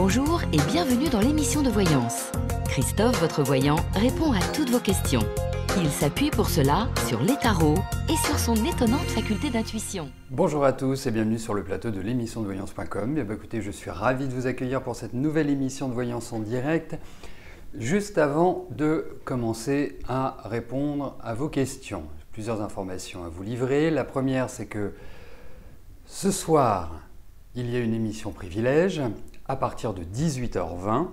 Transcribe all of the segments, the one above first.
Bonjour et bienvenue dans l'émission de voyance. Christophe, votre voyant, répond à toutes vos questions. Il s'appuie pour cela sur les tarots et sur son étonnante faculté d'intuition. Bonjour à tous et bienvenue sur le plateau de l'émission de voyance.com. Écoutez, je suis ravi de vous accueillir pour cette nouvelle émission de voyance en direct. Juste avant de commencer à répondre à vos questions, j'ai plusieurs informations à vous livrer. La première, c'est que ce soir, il y a une émission privilège à partir de 18h20.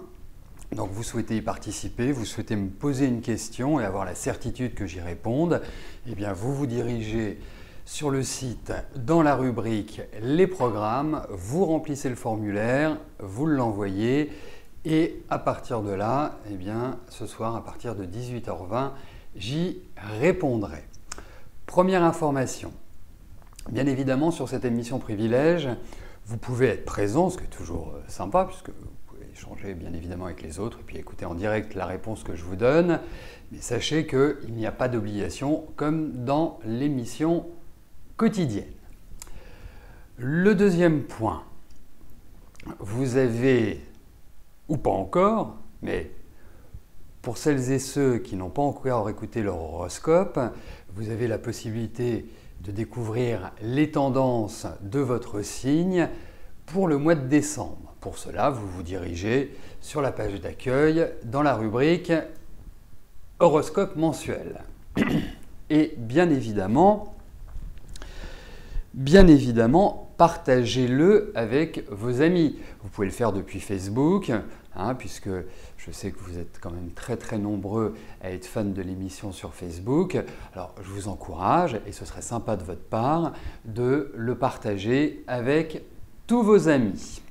Donc vous souhaitez y participer, vous souhaitez me poser une question et avoir la certitude que j'y réponde, eh bien vous vous dirigez sur le site dans la rubrique « Les programmes », vous remplissez le formulaire, vous l'envoyez et à partir de là, eh bien, ce soir à partir de 18h20, j'y répondrai. Première information, bien évidemment sur cette émission privilège, vous pouvez être présent, ce qui est toujours sympa puisque vous pouvez échanger bien évidemment avec les autres et puis écouter en direct la réponse que je vous donne. Mais sachez qu'il n'y a pas d'obligation comme dans l'émission quotidienne. Le deuxième point, vous avez, ou pas encore, mais pour celles et ceux qui n'ont pas encore écouté leur horoscope, vous avez la possibilité de découvrir les tendances de votre signe pour le mois de décembre. Pour cela, vous vous dirigez sur la page d'accueil dans la rubrique horoscope mensuel. Et bien évidemment, partagez-le avec vos amis. Vous pouvez le faire depuis Facebook, puisque je sais que vous êtes quand même très nombreux à être fans de l'émission sur Facebook. Alors je vous encourage, et ce serait sympa de votre part, de le partager avec tous vos amis.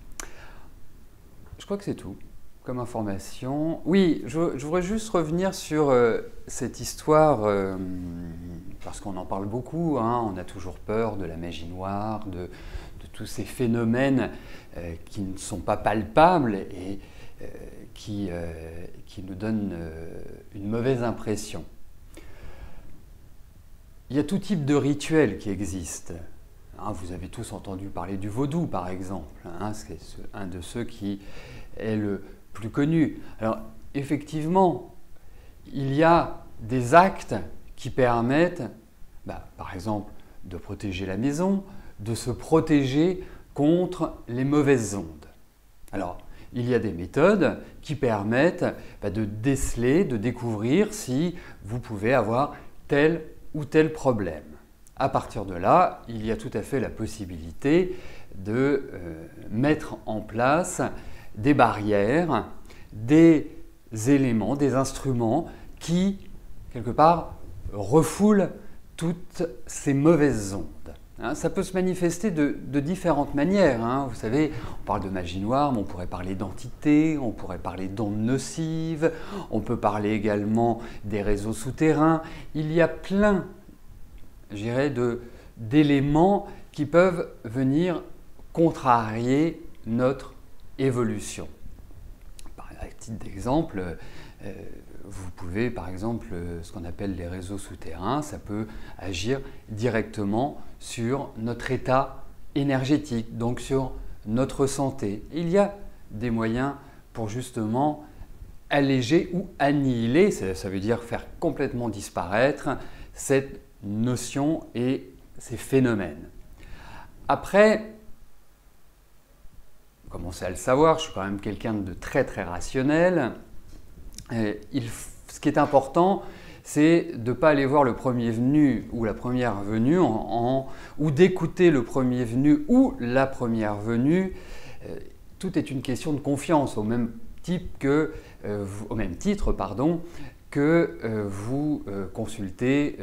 Je crois que c'est tout comme information. Oui, je voudrais juste revenir sur cette histoire, parce qu'on en parle beaucoup, on a toujours peur de la magie noire, de tous ces phénomènes qui ne sont pas palpables et qui nous donnent une mauvaise impression. Il y a tout type de rituels qui existent. Vous avez tous entendu parler du vaudou, par exemple. C'est un de ceux qui est le plus connu. Alors, effectivement, il y a des actes qui permettent, par exemple, de protéger la maison, de se protéger contre les mauvaises ondes. Alors, il y a des méthodes qui permettent de déceler, de découvrir si vous pouvez avoir tel ou tel problème. À partir de là, il y a tout à fait la possibilité de mettre en place des barrières, des éléments, des instruments qui, quelque part, refoulent toutes ces mauvaises ondes. Ça peut se manifester de différentes manières. Vous savez, on parle de magie noire, mais on pourrait parler d'entités, on pourrait parler d'ondes nocives, on peut parler également des réseaux souterrains. Il y a plein, je dirais, d'éléments qui peuvent venir contrarier notre évolution. À titre d'exemple, vous pouvez, par exemple, ce qu'on appelle les réseaux souterrains, ça peut agir directement sur notre état énergétique, donc sur notre santé. Il y a des moyens pour justement alléger ou annihiler, ça veut dire faire complètement disparaître cette notion et ces phénomènes. Après, vous commencez à le savoir, je suis quand même quelqu'un de très rationnel. Ce qui est important, c'est de ne pas aller voir le premier venu ou la première venue ou d'écouter le premier venu ou la première venue. Tout est une question de confiance, au même titre que vous consultez,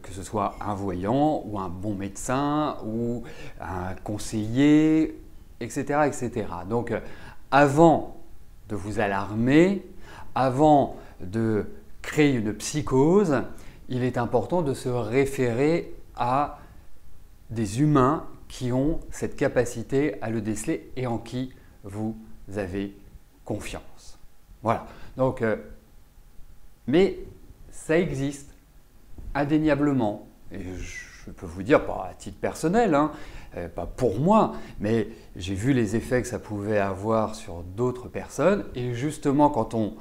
que ce soit un voyant ou un bon médecin ou un conseiller, etc. Donc, avant de vous alarmer, avant de créer une psychose, il est important de se référer à des humains qui ont cette capacité à le déceler et en qui vous avez confiance. Voilà. Donc, mais ça existe indéniablement. Et je je peux vous dire, pas à titre personnel, hein, pas pour moi, mais j'ai vu les effets que ça pouvait avoir sur d'autres personnes. Et justement, quand on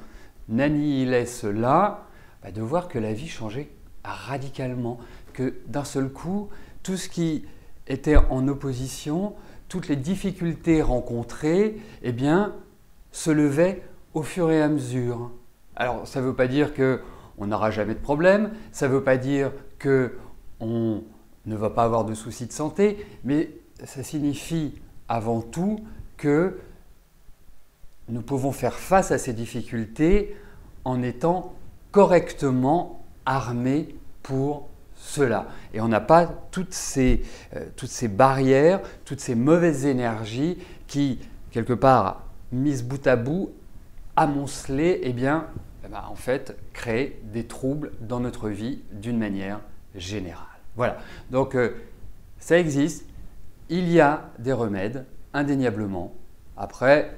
annihilait cela, de voir que la vie changeait radicalement, que d'un seul coup, tout ce qui était en opposition, toutes les difficultés rencontrées, eh bien, se levaient au fur et à mesure. Alors, ça ne veut pas dire qu'on n'aura jamais de problème, ça ne veut pas dire qu'on ne va pas avoir de soucis de santé, mais ça signifie avant tout que nous pouvons faire face à ces difficultés en étant correctement armés pour cela. Et on n'a pas toutes ces barrières, toutes ces mauvaises énergies qui, quelque part, mises bout à bout, amoncelées, en fait, créent des troubles dans notre vie d'une manière générale. Voilà, donc ça existe, il y a des remèdes, indéniablement. Après,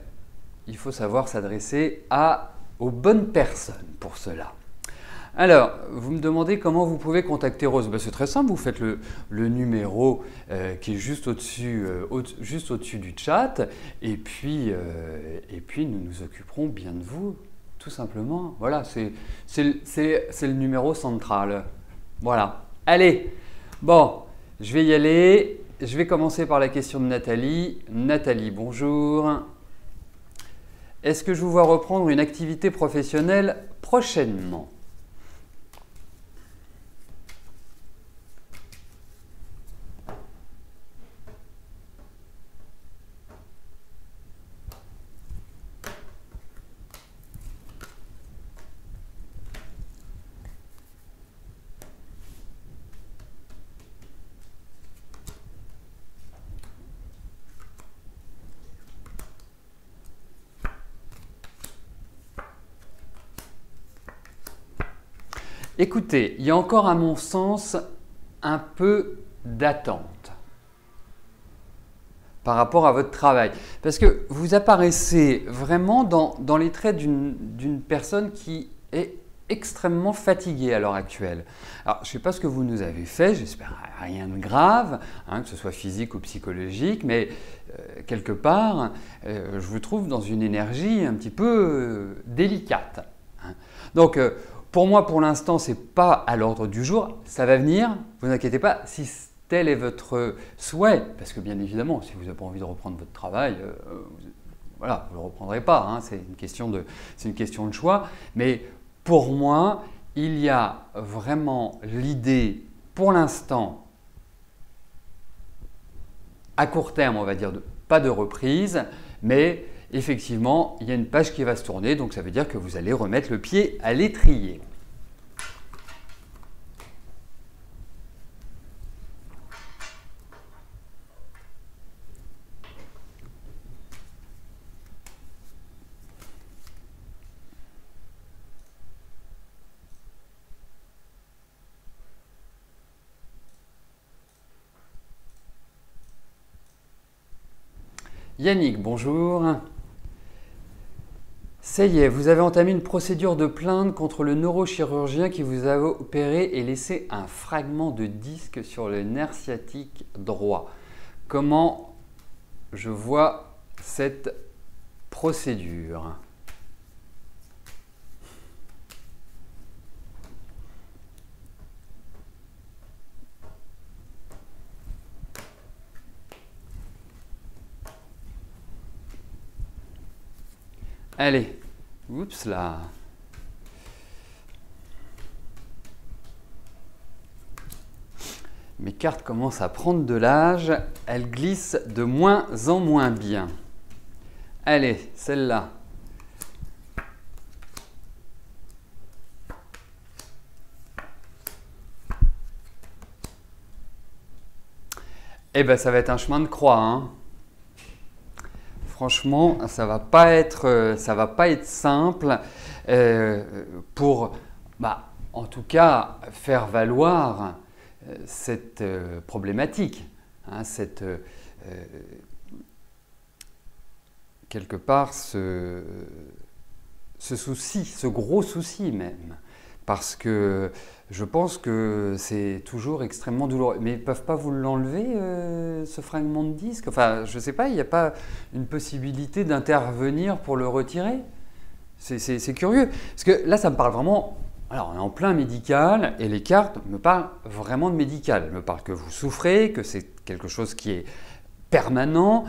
il faut savoir s'adresser aux bonnes personnes pour cela. Alors, vous me demandez comment vous pouvez contacter Rose. C'est très simple, vous faites le numéro qui est juste au-dessus du chat et puis nous nous occuperons bien de vous, tout simplement. Voilà, c'est le numéro central. Voilà. Allez, bon, je vais y aller. Je vais commencer par la question de Nathalie. Nathalie, bonjour. Est-ce que je vous vois reprendre une activité professionnelle prochainement ? Écoutez, il y a encore à mon sens un peu d'attente par rapport à votre travail. Parce que vous apparaissez vraiment dans les traits d'une personne qui est extrêmement fatiguée à l'heure actuelle. Alors, je ne sais pas ce que vous nous avez fait, j'espère rien de grave, que ce soit physique ou psychologique, mais quelque part, je vous trouve dans une énergie un petit peu délicate. Donc, pour moi, pour l'instant, ce n'est pas à l'ordre du jour. Ça va venir, vous inquiétez pas, si tel est votre souhait. Parce que bien évidemment, si vous n'avez pas envie de reprendre votre travail, voilà, vous ne le reprendrez pas. C'est une question de choix. Mais pour moi, il y a vraiment l'idée, pour l'instant, à court terme, on va dire, pas de reprise, mais effectivement, il y a une page qui va se tourner, donc ça veut dire que vous allez remettre le pied à l'étrier. Yannick, bonjour. Ça y est, vous avez entamé une procédure de plainte contre le neurochirurgien qui vous a opéré et laissé un fragment de disque sur le nerf sciatique droit. Comment je vois cette procédure ? Allez, oups là. Mes cartes commencent à prendre de l'âge, elles glissent de moins en moins bien. Allez, celle-là. Eh bien, ça va être un chemin de croix, hein. Franchement, ça va pas être simple pour, en tout cas, faire valoir cette problématique, quelque part ce souci, ce gros souci même. parce que je pense que c'est toujours extrêmement douloureux. Mais ils ne peuvent pas vous l'enlever, ce fragment de disque? Enfin, je ne sais pas, il n'y a pas une possibilité d'intervenir pour le retirer? C'est curieux. Parce que là, ça me parle vraiment... Alors, on est en plein médical et les cartes me parlent vraiment de médical. Elles me parlent que vous souffrez, que c'est quelque chose qui est permanent,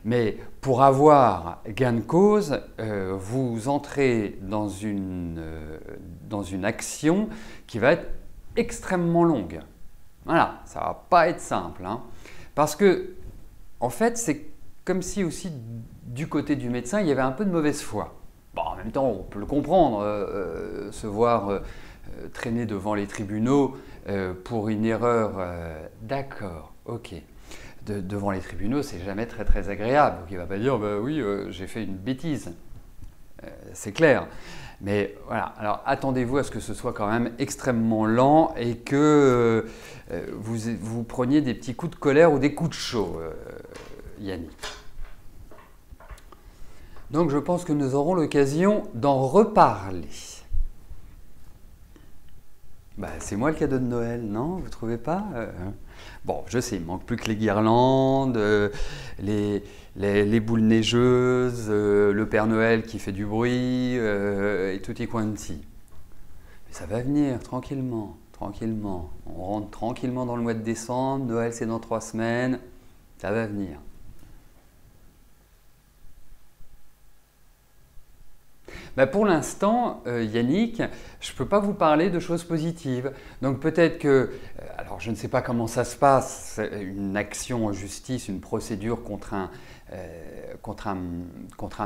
mais pour avoir gain de cause, vous entrez dans une action qui va être extrêmement longue. Voilà, ça ne va pas être simple, hein. Parce que, en fait, c'est comme si aussi du côté du médecin, il y avait un peu de mauvaise foi. Bon, en même temps, on peut le comprendre, se voir traîner devant les tribunaux pour une erreur, d'accord, ok. Devant les tribunaux, c'est jamais très très agréable. Donc il ne va pas dire bah oui, j'ai fait une bêtise. C'est clair. Mais voilà, alors attendez-vous à ce que ce soit quand même extrêmement lent et que vous preniez des petits coups de colère ou des coups de chaud, Yannick. Donc je pense que nous aurons l'occasion d'en reparler. Bah, c'est moi le cadeau de Noël, non? Vous ne trouvez pas? Bon, je sais, il ne manque plus que les guirlandes, les boules neigeuses, le Père Noël qui fait du bruit, et tutti quanti. Mais ça va venir, tranquillement, tranquillement. On rentre tranquillement dans le mois de décembre, Noël c'est dans 3 semaines, ça va venir. Ben pour l'instant, Yannick, je ne peux pas vous parler de choses positives. Donc peut-être que, alors je ne sais pas comment ça se passe, une action en justice, une procédure contre un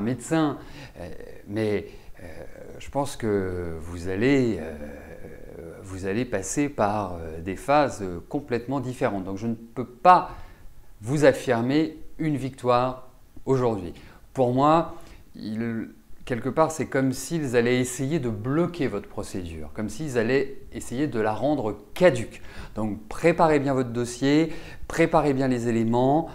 médecin, mais je pense que vous allez passer par des phases complètement différentes. Donc je ne peux pas vous affirmer une victoire aujourd'hui. Pour moi, quelque part, c'est comme s'ils allaient essayer de bloquer votre procédure, comme s'ils allaient essayer de la rendre caduque. Donc, préparez bien votre dossier, préparez bien les éléments.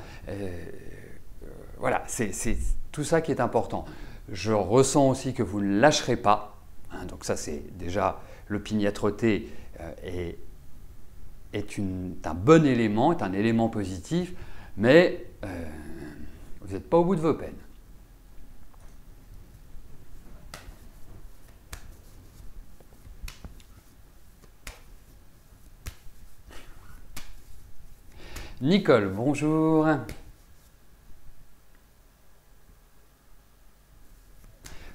Voilà, c'est tout ça qui est important. Je ressens aussi que vous ne lâcherez pas. Hein, donc ça, c'est déjà l'opiniâtreté est un bon élément, est un élément positif, mais vous n'êtes pas au bout de vos peines. Nicole, bonjour.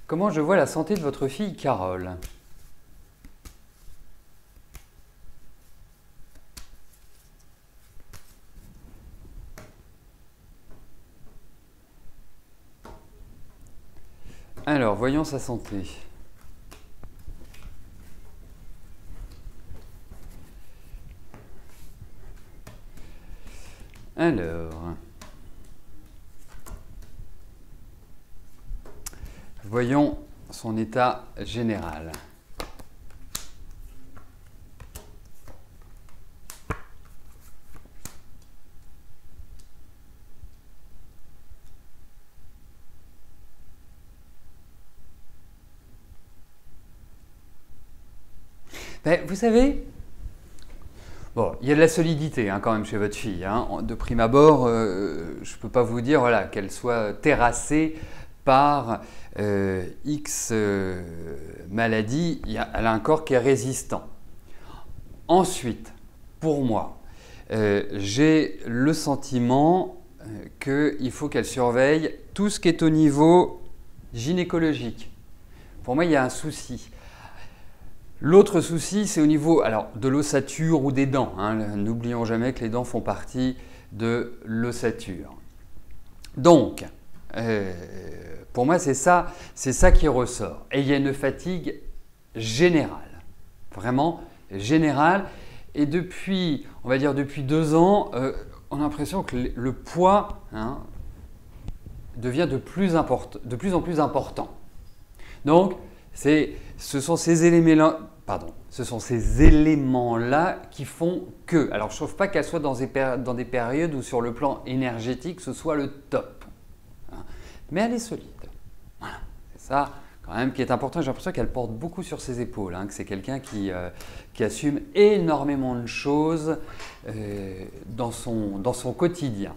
Comment je vois la santé de votre fille Carole? Alors, voyons sa santé. Alors, voyons son état général. Ben, vous savez, bon, il y a de la solidité hein, quand même chez votre fille. Hein. De prime abord, je ne peux pas vous dire voilà, qu'elle soit terrassée par X maladie. Elle a un corps qui est résistant. Ensuite, pour moi, j'ai le sentiment qu'il faut qu'elle surveille tout ce qui est au niveau gynécologique. Pour moi, il y a un souci. L'autre souci, c'est au niveau de l'ossature ou des dents. Hein. N'oublions jamais que les dents font partie de l'ossature. Donc, pour moi, c'est ça qui ressort. Et il y a une fatigue générale, vraiment générale. Et depuis, on va dire depuis 2 ans, on a l'impression que le poids hein, devient de plus en plus important. Donc, ce sont ces éléments-là qui font que. Alors, je ne trouve pas qu'elle soit dans des périodes où sur le plan énergétique, ce soit le top. Hein. Mais elle est solide. Voilà. C'est ça quand même qui est important. J'ai l'impression qu'elle porte beaucoup sur ses épaules, hein, que c'est quelqu'un qui assume énormément de choses dans son quotidien.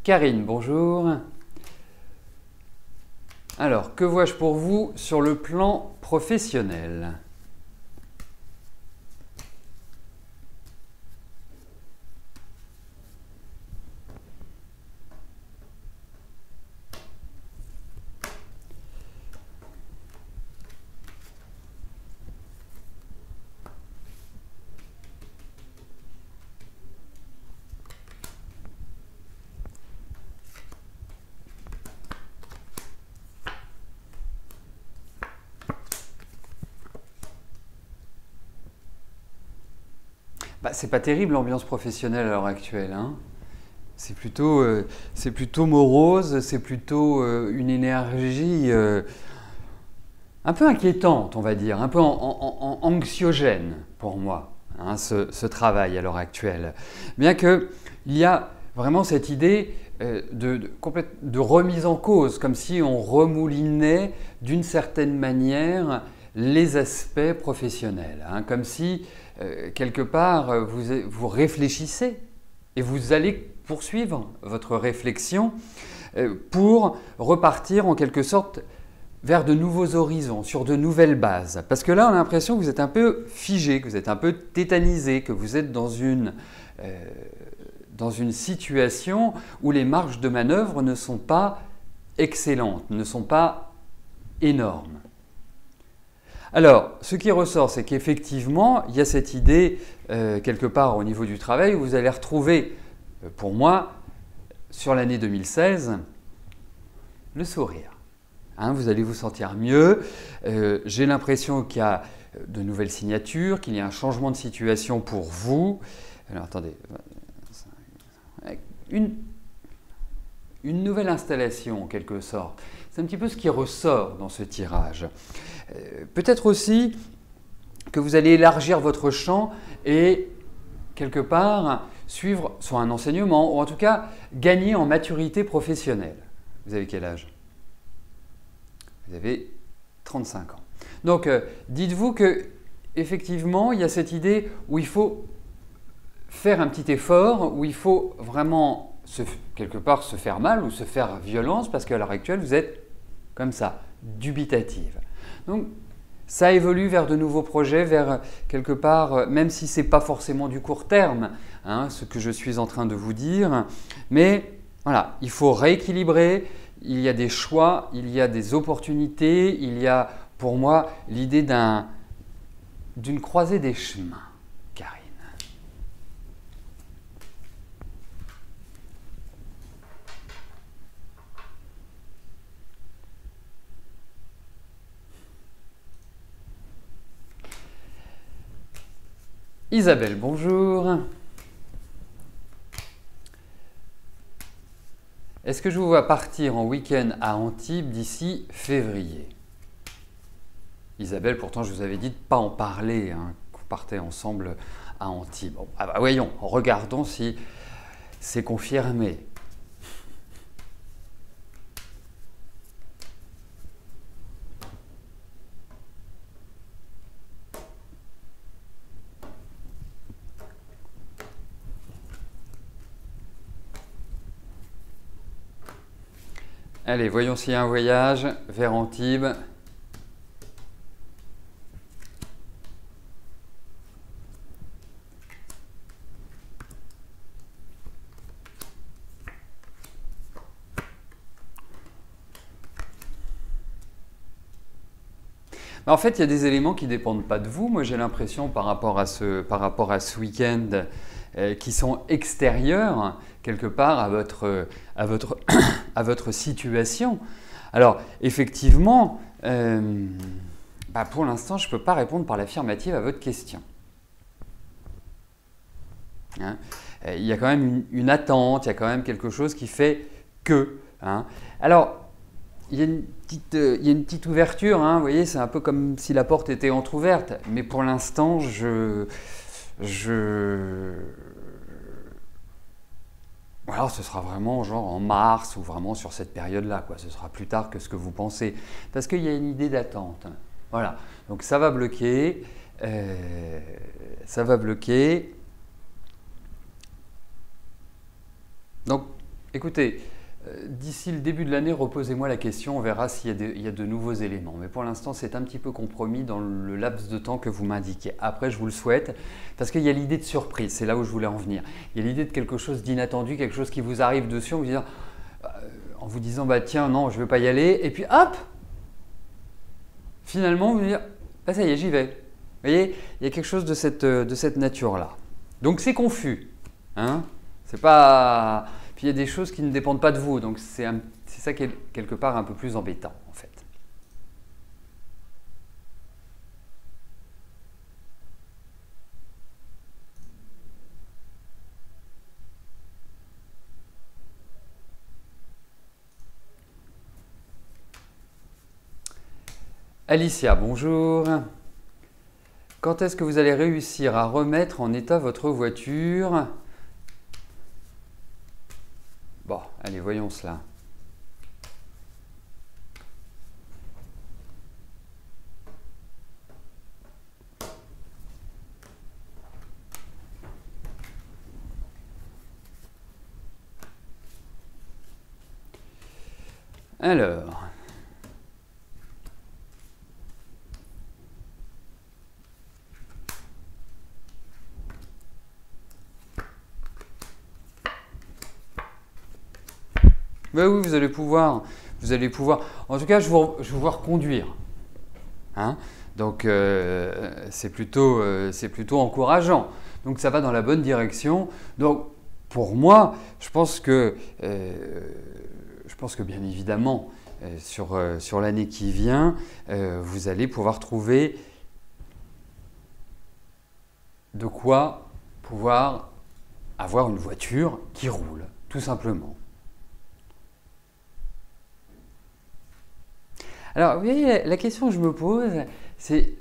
Karine, bonjour. Alors, que vois-je pour vous sur le plan professionnel ? C'est pas terrible l'ambiance professionnelle à l'heure actuelle, hein. C'est plutôt morose, c'est plutôt une énergie un peu inquiétante, on va dire, un peu anxiogène pour moi, hein, ce travail à l'heure actuelle. Bien qu'il y a vraiment cette idée de remise en cause, comme si on remoulinait d'une certaine manière les aspects professionnels, hein, comme si quelque part vous réfléchissez et vous allez poursuivre votre réflexion pour repartir en quelque sorte vers de nouveaux horizons, sur de nouvelles bases. Parce que là, on a l'impression que vous êtes un peu figé, que vous êtes un peu tétanisé, que vous êtes dans une situation où les marges de manœuvre ne sont pas excellentes, ne sont pas énormes. Alors, ce qui ressort, c'est qu'effectivement, il y a cette idée, quelque part au niveau du travail, où vous allez retrouver, pour moi, sur l'année 2016, le sourire. Hein, vous allez vous sentir mieux. J'ai l'impression qu'il y a de nouvelles signatures, qu'il y a un changement de situation pour vous. Alors, attendez. Une nouvelle installation, en quelque sorte. C'est un petit peu ce qui ressort dans ce tirage. Peut-être aussi que vous allez élargir votre champ et, quelque part, suivre soit un enseignement, ou en tout cas, gagner en maturité professionnelle. Vous avez quel âge ? Vous avez 35 ans. Donc, dites-vous qu'effectivement, il y a cette idée où il faut faire un petit effort, où il faut vraiment, quelque part, se faire mal ou se faire violence, parce qu'à l'heure actuelle, vous êtes comme ça, dubitative. Donc, ça évolue vers de nouveaux projets, vers quelque part, même si ce n'est pas forcément du court terme, hein, ce que je suis en train de vous dire, mais voilà, il faut rééquilibrer, il y a des choix, il y a des opportunités, il y a pour moi l'idée d'une croisée des chemins, Karine. Isabelle, bonjour. Est-ce que je vous vois partir en week-end à Antibes d'ici février? Isabelle, pourtant je vous avais dit de ne pas en parler, hein, qu'on partait ensemble à Antibes. Bon, voyons, regardons si c'est confirmé. Allez, voyons s'il y a un voyage vers Antibes. En fait, il y a des éléments qui ne dépendent pas de vous. Moi, j'ai l'impression par rapport à ce week-end qui sont extérieurs quelque part à votre situation. Alors, effectivement, pour l'instant, je ne peux pas répondre par l'affirmative à votre question. Hein, il y a quand même une attente, il y a quand même quelque chose qui fait que. Hein. Alors, il y a une petite ouverture, hein, vous voyez, c'est un peu comme si la porte était entrouverte, mais pour l'instant, alors ce sera vraiment genre en mars ou vraiment sur cette période-là, quoi. Ce sera plus tard que ce que vous pensez, parce qu'il y a une idée d'attente. Voilà, donc ça va bloquer, Donc, écoutez, d'ici le début de l'année, reposez-moi la question, on verra s'il y a de nouveaux éléments. Mais pour l'instant, c'est un petit peu compromis dans le laps de temps que vous m'indiquez. Après, je vous le souhaite, parce qu'il y a l'idée de surprise, c'est là où je voulais en venir. Il y a l'idée de quelque chose d'inattendu, quelque chose qui vous arrive dessus en vous disant bah, tiens, non, je ne vais pas y aller. Et puis hop, finalement, vous vous dire bah, ça y est, j'y vais. Vous voyez, il y a quelque chose de cette nature-là. Donc c'est confus. Hein, c'est pas... Puis il y a des choses qui ne dépendent pas de vous, donc c'est ça qui est quelque part un peu plus embêtant en fait. Alicia, bonjour. Quand est-ce que vous allez réussir à remettre en état votre voiture ? Bon, allez, voyons cela. Alors... Ben oui, vous allez pouvoir. En tout cas, je vais vous voir conduire. Hein, donc, c'est plutôt encourageant. Donc, ça va dans la bonne direction. Donc, pour moi, je pense que bien évidemment, sur l'année qui vient, vous allez pouvoir trouver de quoi pouvoir avoir une voiture qui roule, tout simplement. Alors, vous voyez, la question que je me pose, c'est,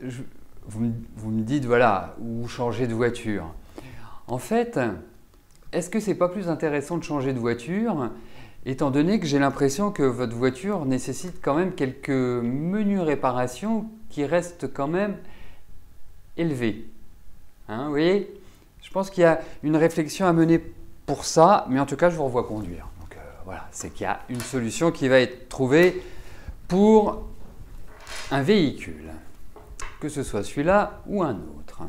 vous me dites, voilà, où changer de voiture. En fait, est-ce que c'est pas plus intéressant de changer de voiture, étant donné que j'ai l'impression que votre voiture nécessite quand même quelques menues réparations qui restent quand même élevées. Hein, vous voyez, je pense qu'il y a une réflexion à mener pour ça, mais en tout cas, je vous revois conduire. Donc voilà, c'est qu'il y a une solution qui va être trouvée pour un véhicule, que ce soit celui-là ou un autre.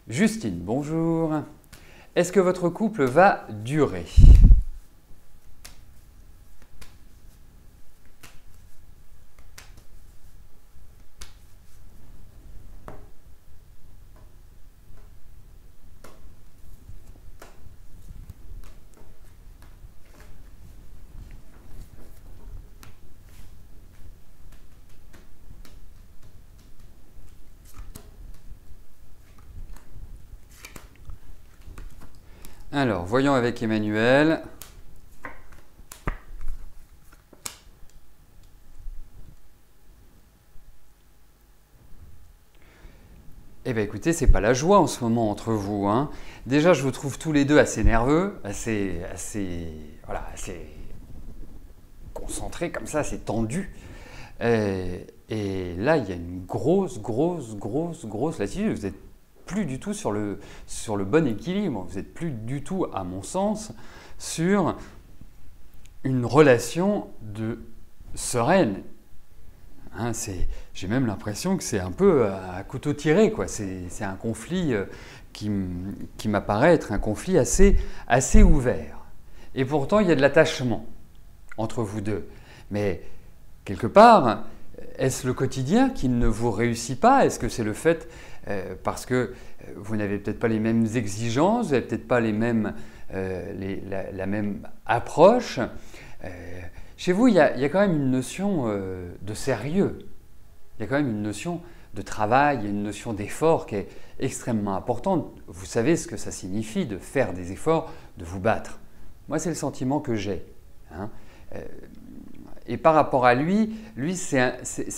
Justine, bonjour. Est-ce que votre couple va durer ? Alors, voyons avec Emmanuel. Eh bien écoutez, c'est pas la joie en ce moment entre vous. Hein. Déjà, je vous trouve tous les deux assez nerveux, assez concentrés comme ça, assez tendus. Et là, il y a une grosse lassitude. Vous n'êtes plus du tout sur le bon équilibre. Vous n'êtes plus du tout, à mon sens, sur une relation sereine. Hein, j'ai même l'impression que c'est un peu à couteau tiré, quoi. C'est un conflit qui m'apparaît être un conflit assez ouvert. Et pourtant, il y a de l'attachement entre vous deux. Mais quelque part, est-ce le quotidien qui ne vous réussit pas? Est-ce que c'est le fait parce que vous n'avez peut-être pas les mêmes exigences, vous n'avez peut-être pas les mêmes la même approche. Chez vous, il y a quand même une notion de sérieux. Il y a quand même une notion de travail, il y a une notion d'effort qui est extrêmement importante. Vous savez ce que ça signifie de faire des efforts, de vous battre. Moi, c'est le sentiment que j'ai. Hein. Et par rapport à lui c'est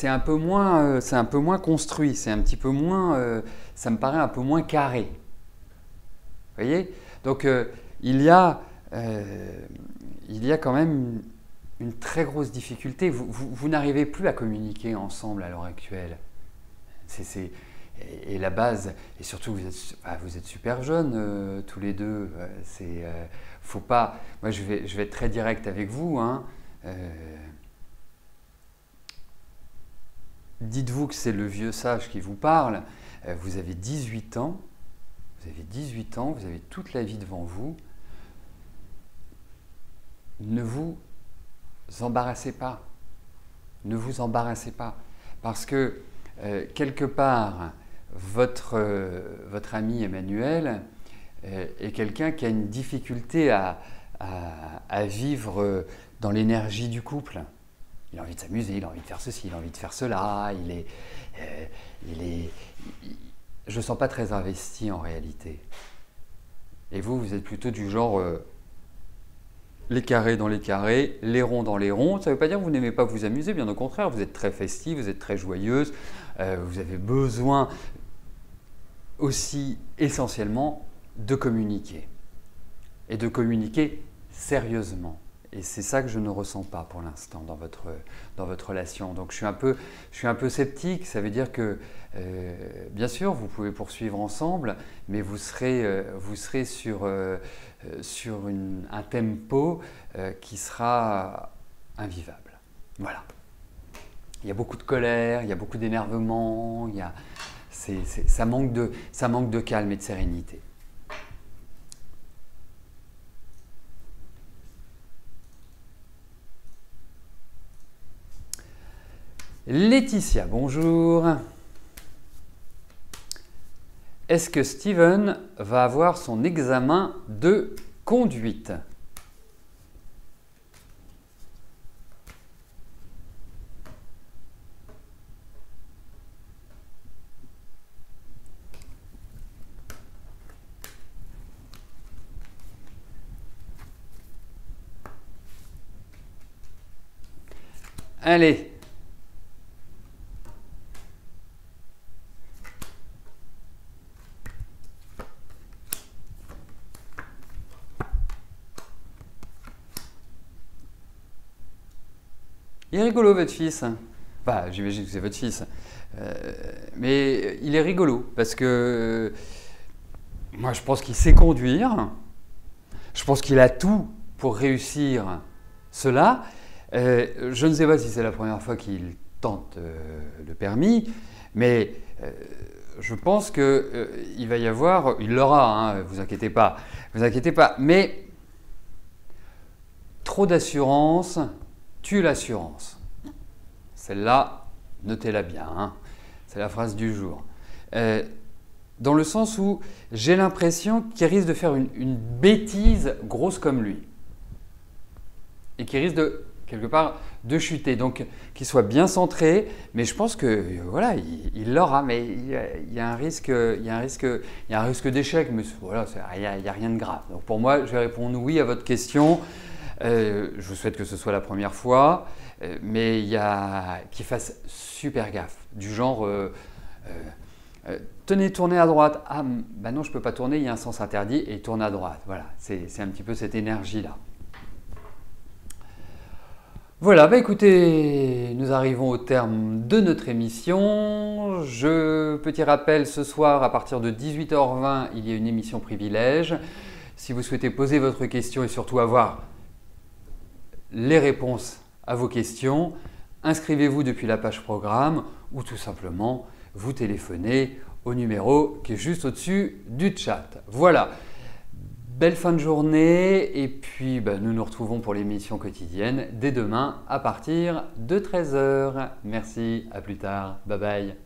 un peu moins construit, c'est un petit peu moins, ça me paraît un peu moins carré. Vous voyez? Donc il y a quand même une très grosse difficulté. Vous n'arrivez plus à communiquer ensemble à l'heure actuelle. Et la base, et surtout vous êtes super jeunes tous les deux. Faut pas. Moi, je vais être très direct avec vous. Hein. Dites-vous que c'est le vieux sage qui vous parle. Vous avez 18 ans. Vous avez 18 ans. Vous avez toute la vie devant vous. Ne vous embarrassez pas. Ne vous embarrassez pas. Parce que quelque part, votre ami Emmanuel est quelqu'un qui a une difficulté à vivre dans l'énergie du couple. Il a envie de s'amuser, il a envie de faire ceci, il a envie de faire cela. Je ne sens pas très investi en réalité. Et vous êtes plutôt du genre les carrés dans les carrés, les ronds dans les ronds. Ça ne veut pas dire que vous n'aimez pas vous amuser, bien au contraire, vous êtes très festive, vous êtes très joyeuse. Vous avez besoin aussi essentiellement de communiquer. Et de communiquer sérieusement. Et c'est ça que je ne ressens pas pour l'instant dans votre relation. Donc je suis un peu sceptique. Ça veut dire que, bien sûr, vous pouvez poursuivre ensemble, mais vous serez sur un tempo qui sera invivable. Voilà. Il y a beaucoup de colère, il y a beaucoup d'énervement, ça manque de calme et de sérénité. Laetitia, bonjour. Est-ce que Steven va avoir son examen de conduite ? Allez. Il est rigolo votre fils. Enfin, j'imagine que c'est votre fils. Mais il est rigolo parce que moi je pense qu'il sait conduire. Je pense qu'il a tout pour réussir cela. Je ne sais pas si c'est la première fois qu'il tente le permis, mais je pense qu'il va y avoir, il l'aura, hein, vous inquiétez pas, mais trop d'assurance tue l'assurance. Celle-là, notez-la bien, hein, c'est la phrase du jour. Dans le sens où j'ai l'impression qu'il risque de faire une bêtise grosse comme lui et qu'il risque de quelque part de chuter, donc qu'il soit bien centré, mais je pense que voilà, il l'aura, mais il y a un risque d'échec, mais voilà, il n'y a rien de grave. Donc pour moi, je vais répondre oui à votre question. Je vous souhaite que ce soit la première fois, mais qu'il fasse super gaffe, du genre tenez, tournez à droite, ah ben non, je ne peux pas tourner, il y a un sens interdit, et tourne à droite. Voilà, c'est un petit peu cette énergie-là. Voilà, bah écoutez, nous arrivons au terme de notre émission. Petit rappel, ce soir à partir de 18h20, il y a une émission privilège. Si vous souhaitez poser votre question et surtout avoir les réponses à vos questions, inscrivez-vous depuis la page programme ou tout simplement vous téléphonez au numéro qui est juste au-dessus du chat. Voilà. Belle fin de journée et puis nous nous retrouvons pour l'émission quotidienne dès demain à partir de 13h. Merci, à plus tard, bye bye.